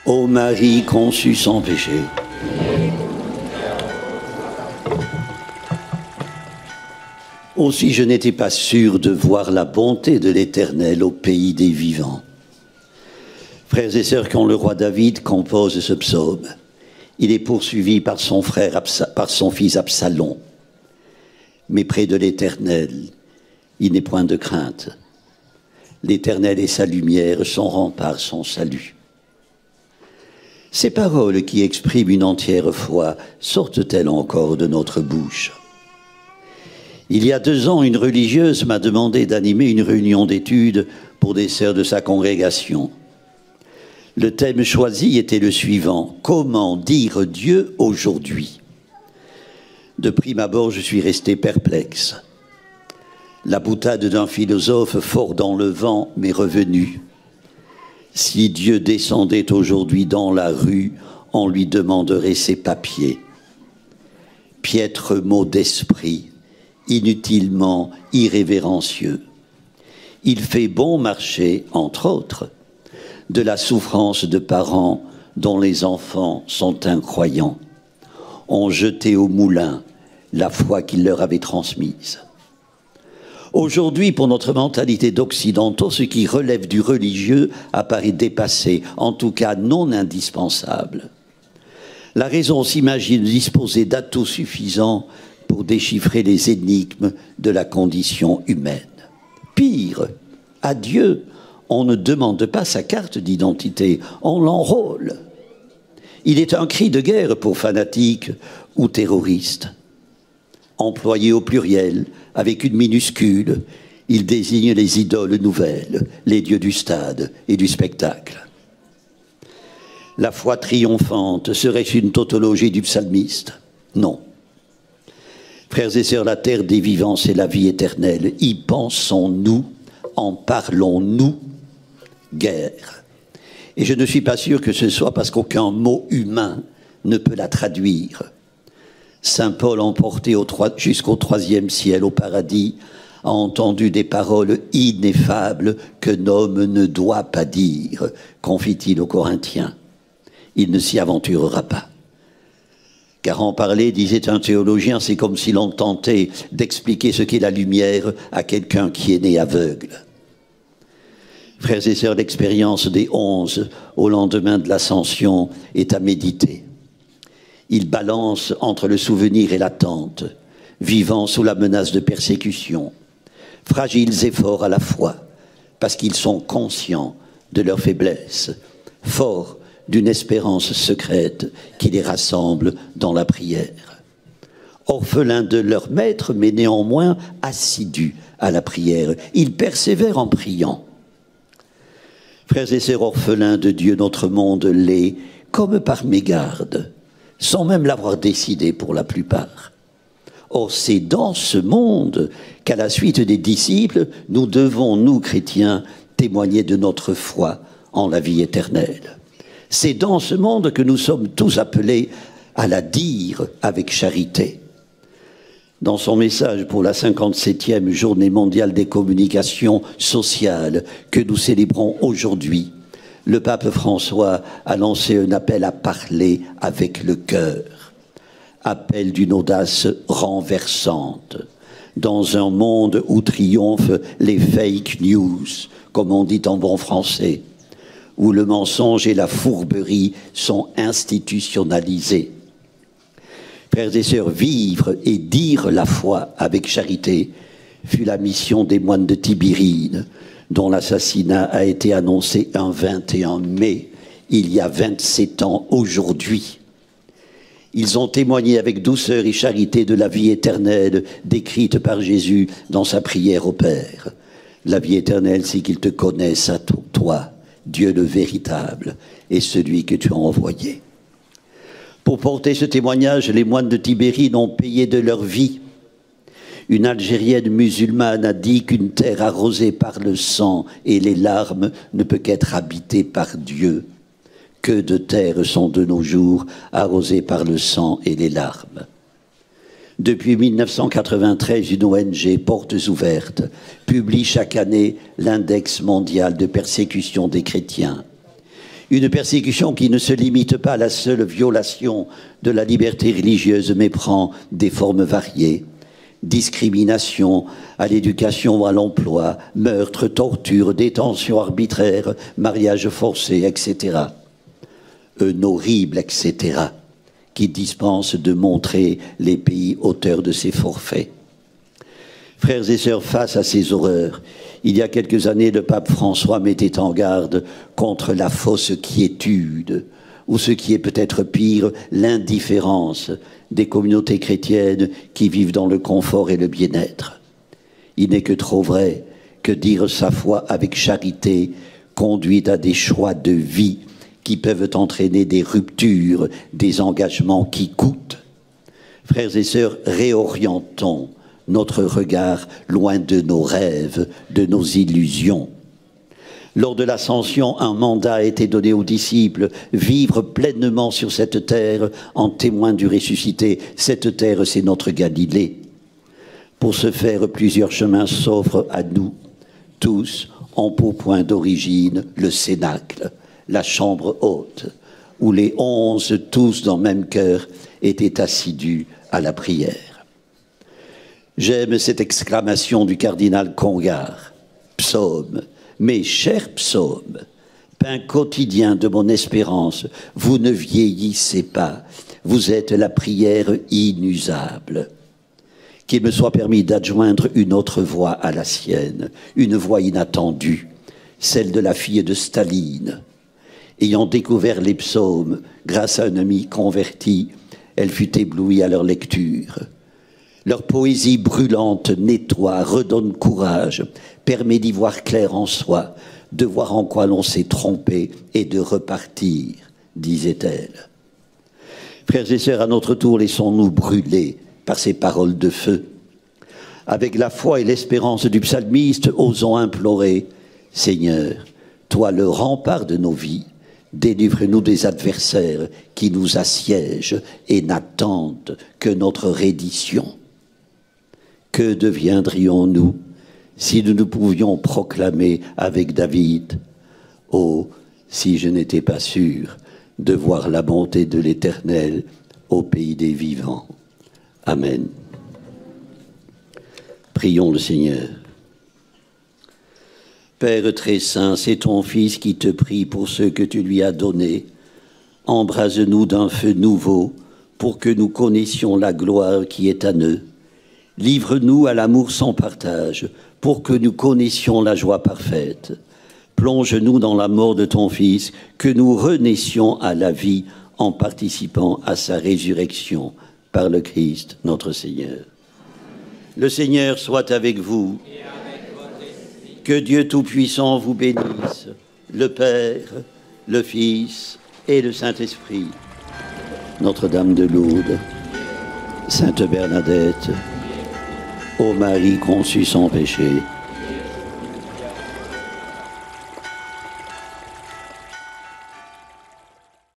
Ô Marie conçue sans péché. Aussi je n'étais pas sûr de voir la bonté de l'Éternel au pays des vivants. Frères et sœurs, quand le roi David compose ce psaume, il est poursuivi par son frère, par son fils Absalom. Mais près de l'Éternel, il n'est point de crainte. L'Éternel est sa lumière, son rempart, son salut. Ces paroles qui expriment une entière foi sortent-elles encore de notre bouche? Il y a 2 ans, une religieuse m'a demandé d'animer une réunion d'études pour des sœurs de sa congrégation. Le thème choisi était le suivant: comment dire Dieu aujourd'hui? De prime abord, je suis resté perplexe. La boutade d'un philosophe fort dans le vent m'est revenue. Si Dieu descendait aujourd'hui dans la rue, on lui demanderait ses papiers. Piètre mot d'esprit, inutilement irrévérencieux. Il fait bon marché, entre autres, de la souffrance de parents dont les enfants sont incroyants, ont jeté au moulin la foi qu'il leur avait transmise. Aujourd'hui, pour notre mentalité d'occidentaux, ce qui relève du religieux apparaît dépassé, en tout cas non indispensable. La raison s'imagine disposer d'atouts suffisants pour déchiffrer les énigmes de la condition humaine. Pire, à Dieu, on ne demande pas sa carte d'identité, on l'enrôle. Il est un cri de guerre pour fanatiques ou terroristes. Employé au pluriel, avec une minuscule, il désigne les idoles nouvelles, les dieux du stade et du spectacle. La foi triomphante serait-ce une tautologie du psalmiste? Non. Frères et sœurs, la terre des vivants, c'est la vie éternelle. Y pensons-nous, en parlons-nous, guerre. Et je ne suis pas sûr que ce soit parce qu'aucun mot humain ne peut la traduire. Saint Paul, emporté jusqu'au 3e ciel, au paradis, a entendu des paroles ineffables que l'homme ne doit pas dire, confie-t-il aux Corinthiens. Il ne s'y aventurera pas. Car en parler, disait un théologien, c'est comme si l'on tentait d'expliquer ce qu'est la lumière à quelqu'un qui est né aveugle. Frères et sœurs, l'expérience des 11 au lendemain de l'Ascension est à méditer. Ils balancent entre le souvenir et l'attente, vivant sous la menace de persécution, fragiles et forts à la fois, parce qu'ils sont conscients de leur faiblesse, forts d'une espérance secrète qui les rassemble dans la prière. Orphelins de leur maître, mais néanmoins assidus à la prière, ils persévèrent en priant. Frères et sœurs, orphelins de Dieu, notre monde l'est, comme par mégarde, sans même l'avoir décidé pour la plupart. Or, c'est dans ce monde qu'à la suite des disciples, nous devons, nous chrétiens, témoigner de notre foi en la vie éternelle. C'est dans ce monde que nous sommes tous appelés à la dire avec charité. Dans son message pour la 57e journée mondiale des communications sociales que nous célébrons aujourd'hui, le pape François a lancé un appel à parler avec le cœur. Appel d'une audace renversante. Dans un monde où triomphent les fake news, comme on dit en bon français, où le mensonge et la fourberie sont institutionnalisés. Frères et sœurs, vivre et dire la foi avec charité fut la mission des moines de Tibéride, dont l'assassinat a été annoncé un 21 mai, il y a 27 ans aujourd'hui. Ils ont témoigné avec douceur et charité de la vie éternelle décrite par Jésus dans sa prière au Père. La vie éternelle, c'est qu'ils te connaissent à toi, Dieu le véritable, et celui que tu as envoyé. Pour porter ce témoignage, les moines de Tibéride ont payé de leur vie. Une Algérienne musulmane a dit qu'une terre arrosée par le sang et les larmes ne peut qu'être habitée par Dieu. Que de terres sont de nos jours arrosées par le sang et les larmes. Depuis 1993, une ONG, Portes Ouvertes, publie chaque année l'index mondial de persécution des chrétiens. Une persécution qui ne se limite pas à la seule violation de la liberté religieuse, mais prend des formes variées. Discrimination à l'éducation ou à l'emploi, meurtre, torture, détention arbitraire, mariage forcé, etc. Un horrible etc. qui dispense de montrer les pays auteurs de ces forfaits. Frères et sœurs, face à ces horreurs, il y a quelques années, le pape François mettait en garde contre la fausse quiétude, ou ce qui est peut-être pire, l'indifférence des communautés chrétiennes qui vivent dans le confort et le bien-être. Il n'est que trop vrai que dire sa foi avec charité conduit à des choix de vie qui peuvent entraîner des ruptures, des engagements qui coûtent. Frères et sœurs, réorientons notre regard loin de nos rêves, de nos illusions. Lors de l'ascension, un mandat a été donné aux disciples, vivre pleinement sur cette terre en témoin du ressuscité. Cette terre, c'est notre Galilée. Pour ce faire, plusieurs chemins s'offrent à nous. Tous ont pour point d'origine le cénacle, la chambre haute, où les 11, tous dans le même cœur, étaient assidus à la prière. J'aime cette exclamation du cardinal Congar. Psaume, mes chers psaumes, pain quotidien de mon espérance, vous ne vieillissez pas, vous êtes la prière inusable. Qu'il me soit permis d'adjoindre une autre voix à la sienne, une voix inattendue, celle de la fille de Staline. Ayant découvert les psaumes grâce à un ami converti, elle fut éblouie à leur lecture. Leur poésie brûlante nettoie, redonne courage, permet d'y voir clair en soi, de voir en quoi l'on s'est trompé et de repartir, disait-elle. Frères et sœurs, à notre tour, laissons-nous brûler par ces paroles de feu. Avec la foi et l'espérance du psalmiste, osons implorer, Seigneur, toi le rempart de nos vies, délivre-nous des adversaires qui nous assiègent et n'attendent que notre reddition. Que deviendrions-nous si nous pouvions proclamer avec David « Oh, si je n'étais pas sûr de voir la bonté de l'Éternel au pays des vivants. » Amen. Prions le Seigneur. Père très saint, c'est ton Fils qui te prie pour ceux que tu lui as donnés. Embrase-nous d'un feu nouveau pour que nous connaissions la gloire qui est à nous. Livre-nous à l'amour sans partage, pour que nous connaissions la joie parfaite. Plonge-nous dans la mort de ton Fils, que nous renaissions à la vie en participant à sa résurrection par le Christ notre Seigneur. Le Seigneur soit avec vous. Et avec votre esprit. Que Dieu Tout-Puissant vous bénisse, le Père, le Fils et le Saint-Esprit. Notre-Dame de Lourdes, Sainte Bernadette, ô Marie conçue sans péché,